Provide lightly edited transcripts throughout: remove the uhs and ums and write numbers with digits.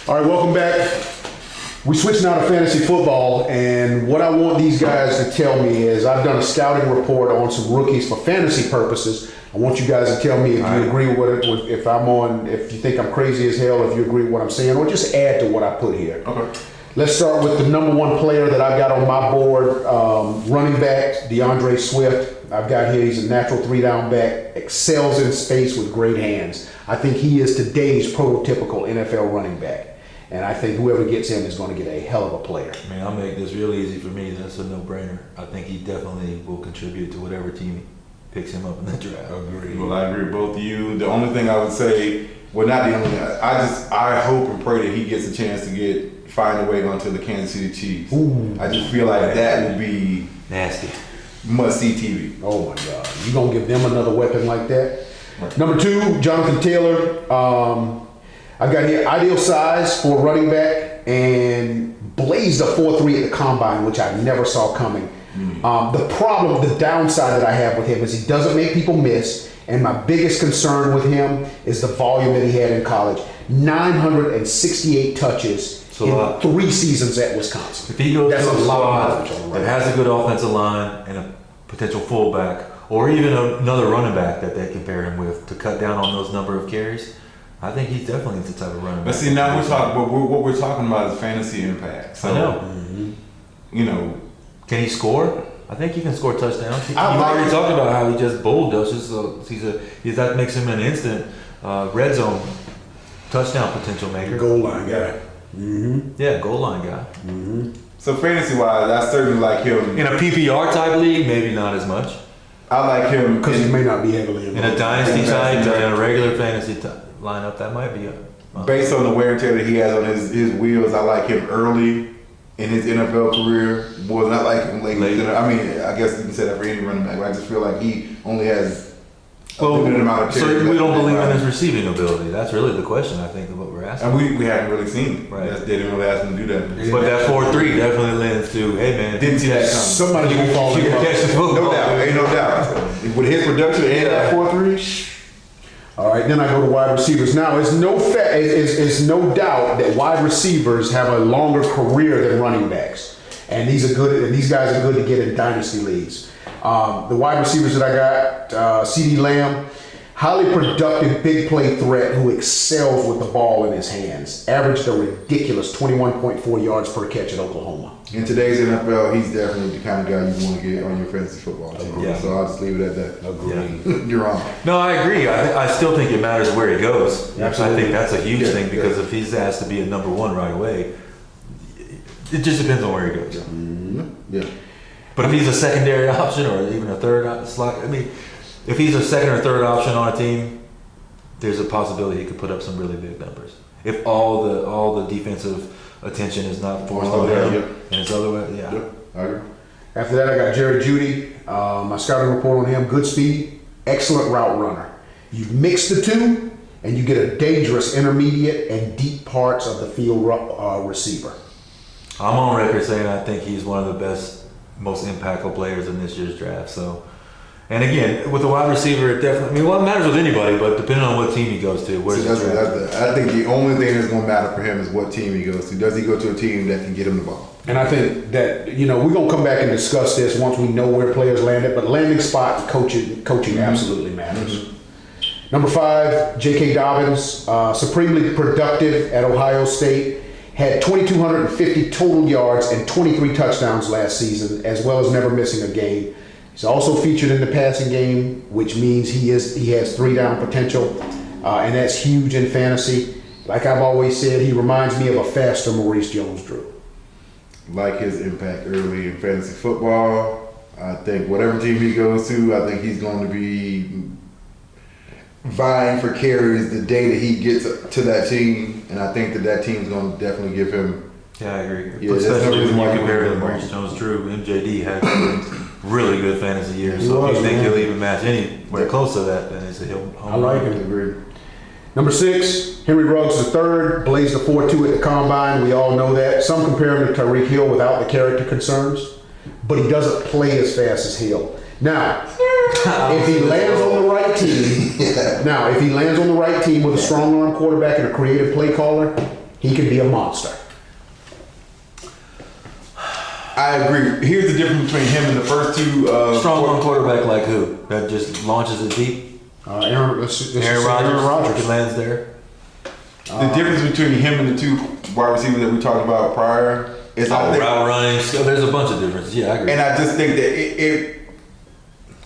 All right, welcome back. We switched now to fantasy football, and what I want these guys to tell me is I've done a scouting report on some rookies for fantasy purposes. I want you guys to tell me if you agree with if you think I'm crazy as hell, if you agree with what I'm saying, or just add to what I put here. Okay. Let's start with the number one player that I've got on my board, running back, DeAndre Swift. I've got here, he's a natural three-down back, excels in space with great hands. I think he is today's prototypical NFL running back. And I think whoever gets him is going to get a hell of a player. Man, I'll make this real easy for me. That's a no-brainer. I think he definitely will contribute to whatever team picks him up in the draft. Agreed. Well, I agree with both of you. The only thing I would say, well, not the only thing, I hope and pray that he gets a chance to find a way onto the Kansas City Chiefs. Ooh. I just feel like that would be Nasty. must-see TV. Oh my God. You going to give them another weapon like that? Right. Number two, Jonathan Taylor. I've got here ideal size for running back and blazed a 4.3 at the combine, which I never saw coming. The downside that I have with him is he doesn't make people miss. And my biggest concern with him is the volume that he had in college. 968 touches in 3 seasons at Wisconsin. If he goes That's to a a lot squad of that has a good offensive line and a potential fullback, or even another running back that they can pair him with to cut down on those number of carries, I think he's definitely the type of running back. But see, now what we're talking about is fantasy impact. So, I know. You know, Can he score? I think he can score touchdowns. You I like already it. talked about how he just bulldozes. So that makes him an instant red zone touchdown potential maker. Goal line guy. Yeah, goal line guy. so fantasy-wise, I certainly like him. In a PPR type league, maybe not as much. I like him Because he may not be heavily In involved. a dynasty In type, fantasy, in a regular fantasy lineup, that might be based on the wear and tear that he has on his wheels. I like him early in his NFL career. Was not like him late. I mean, I guess you can say that for any running back. But I just feel like he only has a limited amount of so carries. we don't believe in his receiving ability. That's really the question, I think, of what we're asking. And we haven't really seen it. Right. They didn't really ask him to do that. But that 4.3 definitely lends to, hey man, Didn't see that coming. Somebody will fall you in can love. catch the football. No doubt, ain't no doubt. With his production and that 4.3, All right, then I go to wide receivers. Now, it's no doubt that wide receivers have a longer career than running backs, and these guys are good to get in dynasty leagues. The wide receivers that I got, CeeDee Lamb, highly productive big play threat who excels with the ball in his hands. Averaged a ridiculous 21.4 yards per catch at Oklahoma. in today's NFL, he's definitely the kind of guy you want to get on your fantasy football team. Yeah. So I'll just leave it at that. Agreed. You're wrong. No, I agree. I still think it matters where he goes. Absolutely. I think that's a huge Yeah, thing because yeah. if he's asked to be a number one right away, it just depends on where he goes. Yeah. But if he's a secondary option or even a third slot, I mean, if he's a second or third option on a team, there's a possibility he could put up some really big numbers. If all the defensive attention is not forced on him and it's other way, yeah. I agree. After that, I got Jerry Jeudy. My scouting report on him: good speed, excellent route runner. You mix the two, and you get a dangerous intermediate and deep parts of the field receiver. I'm on record saying I think he's one of the best, most impactful players in this year's draft. So, and again, with the wide receiver, it definitely. I mean, well, it matters with anybody, but depending on what team he goes to, where's See, his that's draft? I think the only thing that's going to matter for him is what team he goes to. Does he go to a team that can get him the ball? And I think that, we're going to come back and discuss this once we know where players landed, but landing spot and coaching absolutely matters. Number 5, J.K. Dobbins, supremely productive at Ohio State, had 2,250 total yards and 23 touchdowns last season, as well as never missing a game. He's also featured in the passing game, which means he has 3-down potential, and that's huge in fantasy. Like I've always said, he reminds me of a faster Maurice Jones-Drew. Like his impact early in fantasy football. I think whatever team he goes to, I think he's going to be vying for carries the day that he gets to that team, and I think that team's going to definitely give him. Yeah, I agree. Yeah, that's no Especially reason when why you you compare to wouldn't Maurice win. Jones-Drew, MJD had really good fantasy years. He So if was, you think man. he'll even match anywhere close to that, then it's a home I like run. him. Agreed. Number 6, Henry Ruggs III, blazed a 4.2 at the combine. We all know that. Some compare him to Tyreek Hill without the character concerns, but he doesn't play as fast as Hill. Now, if he lands on the right team, with a strong arm quarterback and a creative play caller, he can be a monster. I agree. Here's the difference between him and the first two. Strong arm quarterback like who? That just launches it deep. Aaron Rodgers. He lands there. The difference between him and the two wide receivers that we talked about prior is I think, route running. So there's a bunch of differences. Yeah, I agree. and I just think that it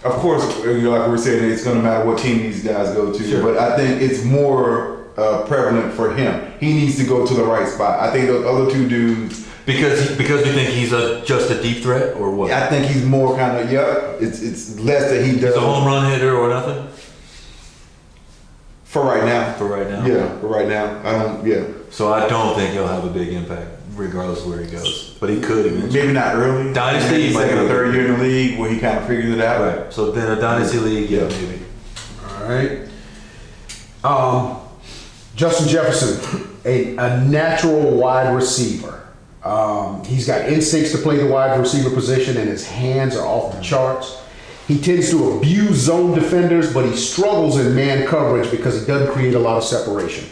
of course, like we were saying, it's going to matter what team these guys go to. Sure. But I think it's more prevalent for him. He needs to go to the right spot. I think those other two dudes. Because you think he's just a deep threat or what? I think he's more kind of It's less that he does. He's a home run hitter or nothing. For right now. For right now. Yeah, for right now. I don't. Yeah. So I don't think he'll have a big impact, regardless of where he goes. But he could eventually. Maybe not early. Dynasty, Maybe might second be or third year in the league where he kind of figures it out. Right. So then a dynasty league, yeah, maybe. All right. Justin Jefferson, a natural wide receiver. He's got instincts to play the wide receiver position, and his hands are off the charts. He tends to abuse zone defenders, but he struggles in man coverage because he doesn't create a lot of separation.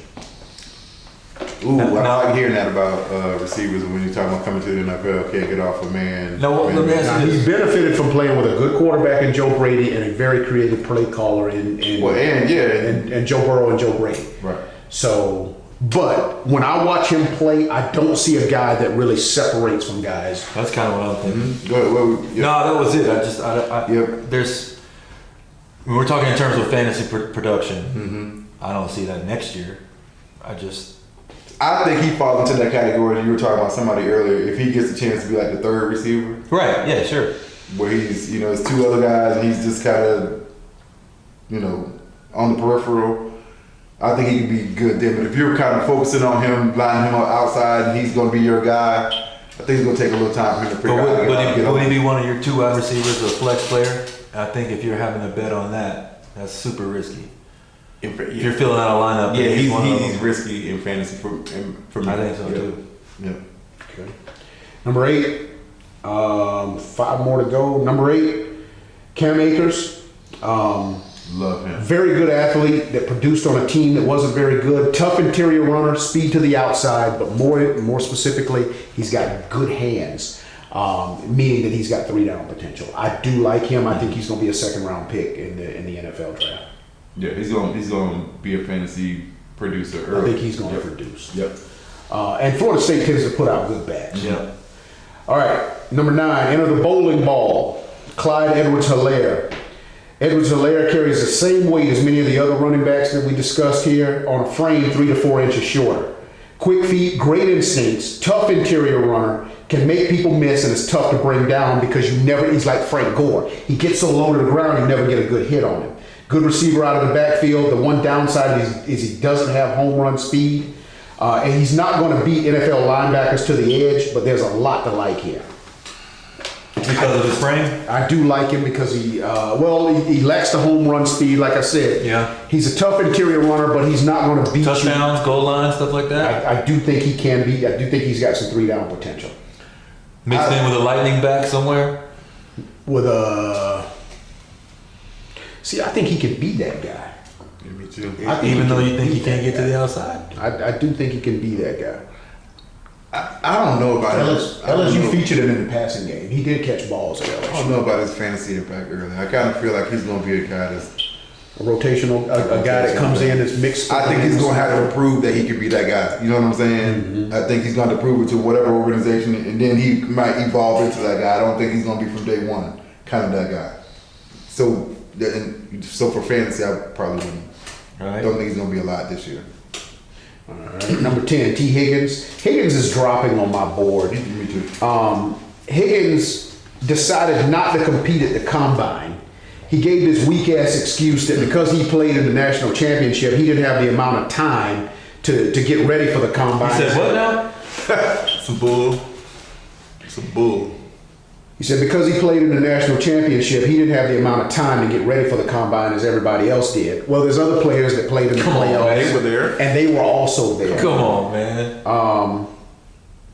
Ooh, I like hearing that about receivers when you're talking about coming to the NFL, can't get off a man. No, let me ask Now, you he this. benefited from playing with a good quarterback in Joe Brady and a very creative play caller in Joe Burrow and Joe Brady. Right. So, but when I watch him play, I don't see a guy that really separates from guys. That's kind of what I'm thinking. Go ahead. No, that was it. Yep. There's, when we're talking in terms of fantasy production, I don't see that next year. I think he falls into that category. You were talking about somebody earlier. If he gets a chance to be like the third receiver, Right, yeah, sure. where he's, it's two other guys and he's just kind of, on the peripheral, I think he can be good then. But if you're kind of focusing on him, lining him up outside, and he's going to be your guy, I think it's going to take a little time for him to figure out how to get Would on. he be one of your two wide receivers, a flex player? I think if you're having a bet on that, that's super risky. If you're filling out a lineup, Yeah, and one of them- he's risky in fantasy for me. I think so too. Yeah. Okay. Number 8, 5 more to go. Number 8, Cam Akers. Love him. Very good athlete that produced on a team that wasn't very good. Tough interior runner, speed to the outside, but more specifically, he's got good hands, meaning that he's got 3-down potential. I do like him. I think he's going to be a second-round pick in the NFL draft. Yeah, he's going to be a fantasy producer I early. think he's going to produce. Yep. And Florida State tends to put out good bats. Yeah. All right, number 9, enter the bowling ball. Clyde Edwards-Helaire. Edwards-Helaire carries the same weight as many of the other running backs that we discussed here, on a frame 3 to 4 inches shorter. Quick feet, great instincts, tough interior runner, can make people miss, and is tough to bring down because he's like Frank Gore. He gets so low to the ground, you never get a good hit on him. Good receiver out of the backfield. The one downside is he doesn't have home run speed. And he's not going to beat NFL linebackers to the edge, but there's a lot to like here. Because of his frame? I do like him because he lacks the home run speed, like I said. Yeah. He's a tough interior runner, but he's not going to beat Touchdowns, goal line, stuff like you. that? I do think he can beat. I do think he's got some 3-down potential. Mixed in with a lightning back somewhere? With a... See, I think he can be that guy. Yeah, me too. I think Even though you think be he can't that get to guy. the outside? I do think he can be that guy. I don't know about LSU featured him in the passing game. He did catch balls at I don't LSU. know about his fantasy impact early. I kind of feel like he's going to be a guy that's. A rotational, a guy that comes in that's mixed. I think he's going to have to prove that he could be that guy. You know what I'm saying? I think he's going to prove it to whatever organization, and then he might evolve into that guy. I don't think he's going to be from day one kind of that guy. So for fantasy, I probably wouldn't. Right. Don't think he's going to be a lot this year. All right. Number 10, T. Higgins. Higgins is dropping on my board. Me too. Higgins decided not to compete at the combine. He gave this weak ass excuse that because he played in the national championship, he didn't have the amount of time to get ready for the combine. He said what now? Some bull. Some bull. He said because he played in the national championship, he didn't have the amount of time to get ready for the combine as everybody else did. Well, there's other players that played in the playoffs. They were there. And they were also there. Come on, man.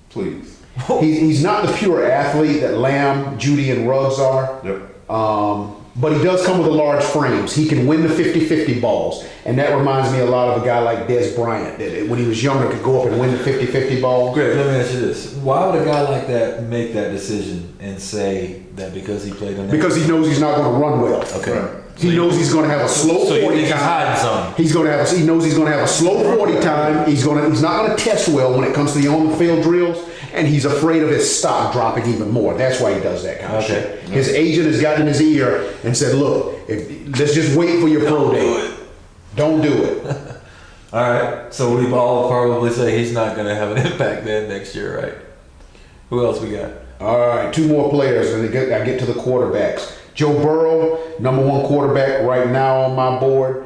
Please. He's not the pure athlete that Lamb, Judy, and Ruggs are. Yep. but he does come with a large frames. He can win the 50-50 balls. And that reminds me a lot of a guy like Des Bryant that when he was younger could go up and win the 50-50 ball. Greg, let me ask you this. Why would a guy like that make that decision and say that because he played on that? Because he knows he's not going to run well. Okay. Right. He knows he's going to have a slow So you 40 think he's time. hiding something? He knows he's going to have a slow 40 time. He's not going to test well when it comes to the on the field drills, and he's afraid of his stock dropping even more. That's why he does that kind of Okay. shit. His agent has gotten in his ear and said, "Look, let's just wait for your pro day. Don't do it." All right. So we all probably say he's not going to have an impact then next year, right? Who else we got? All right, two more players, and I get to the quarterbacks. Joe Burrow, number one quarterback right now on my board.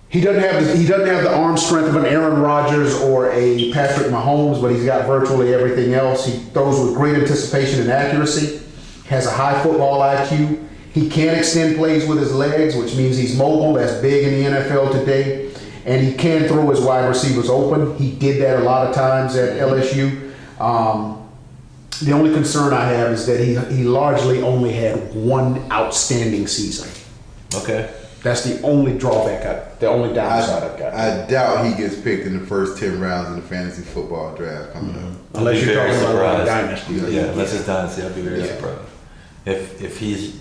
He doesn't have the arm strength of an Aaron Rodgers or a Patrick Mahomes, but he's got virtually everything else. He throws with great anticipation and accuracy, has a high football IQ. He can extend plays with his legs, which means he's mobile. That's big in the NFL today. And he can throw his wide receivers open. He did that a lot of times at LSU. The only concern I have is that he largely only had one outstanding season. Okay. That's the only drawback, the only downside I've got. I doubt he gets picked in the first 10 rounds of the fantasy football draft coming up. Unless I'd be you're very talking about surprised. dynasty. Yeah, unless it's dynasty, I'd be very Yeah. surprised. If he's,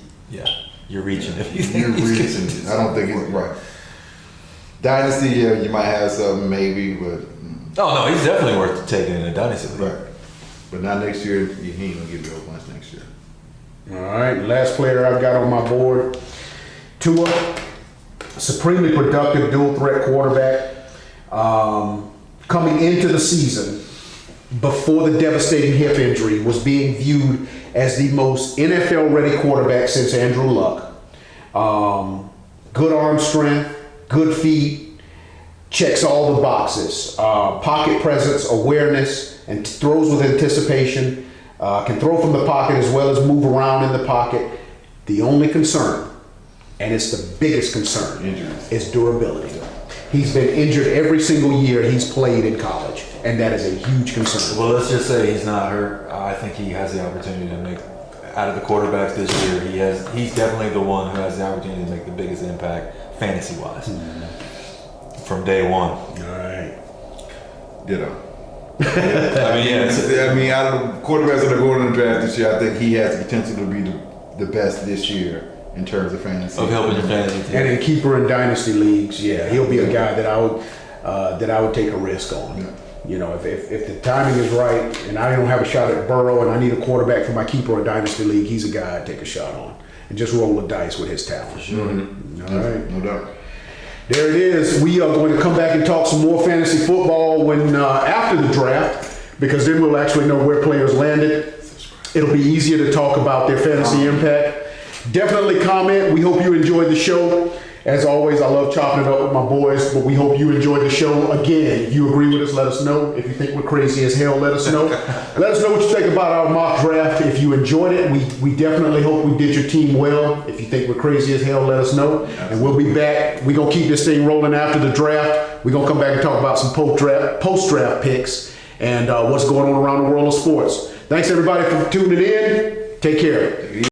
you're reaching. If he's, You're he's reaching. I don't think he's right. Dynasty, yeah, you might have something maybe, but Oh no, he's definitely worth taking in a dynasty league. right. But not next year. He ain't gonna give you a bunch next year. All right, last player I've got on my board, Tua, supremely productive dual threat quarterback. Coming into the season, before the devastating hip injury, was being viewed as the most NFL-ready quarterback since Andrew Luck. Good arm strength, good feet, checks all the boxes. Pocket presence, awareness, and throws with anticipation. Can throw from the pocket as well as move around in the pocket. The only concern, and it's the biggest concern, Injuries. is durability. He's been injured every single year he's played in college, and that is a huge concern. Well, let's just say he's not hurt. I think he has the opportunity to make, out of the quarterbacks this year, he's definitely the one who has the opportunity to make the biggest impact fantasy-wise from day one. All right. Ditto. I mean, I mean, out of the quarterbacks that are going in the draft this year, I think he has the potential to be the best this year in terms of fantasy. of helping your fantasy team. And in keeper and dynasty leagues, yeah, he'll be a guy that I would take a risk on. Yeah. You know, if the timing is right, and I don't have a shot at Burrow, and I need a quarterback for my keeper or dynasty league, he's a guy I'd take a shot on and just roll the dice with his talent. Sure. All right. No doubt. There it is. We are going to come back and talk some more fantasy football when after the draft, because then we'll actually know where players landed. It'll be easier to talk about their fantasy impact. Definitely comment. We hope you enjoyed the show. As always, I love chopping it up with my boys, but we hope you enjoyed the show. Again, if you agree with us, let us know. If you think we're crazy as hell, let us know. Let us know what you think about our mock draft. If you enjoyed it, we definitely hope we did your team well. If you think we're crazy as hell, let us know. And we'll be back. We're going to keep this thing rolling after the draft. We're going to come back and talk about some post-draft picks and what's going on around the world of sports. Thanks, everybody, for tuning in. Take care.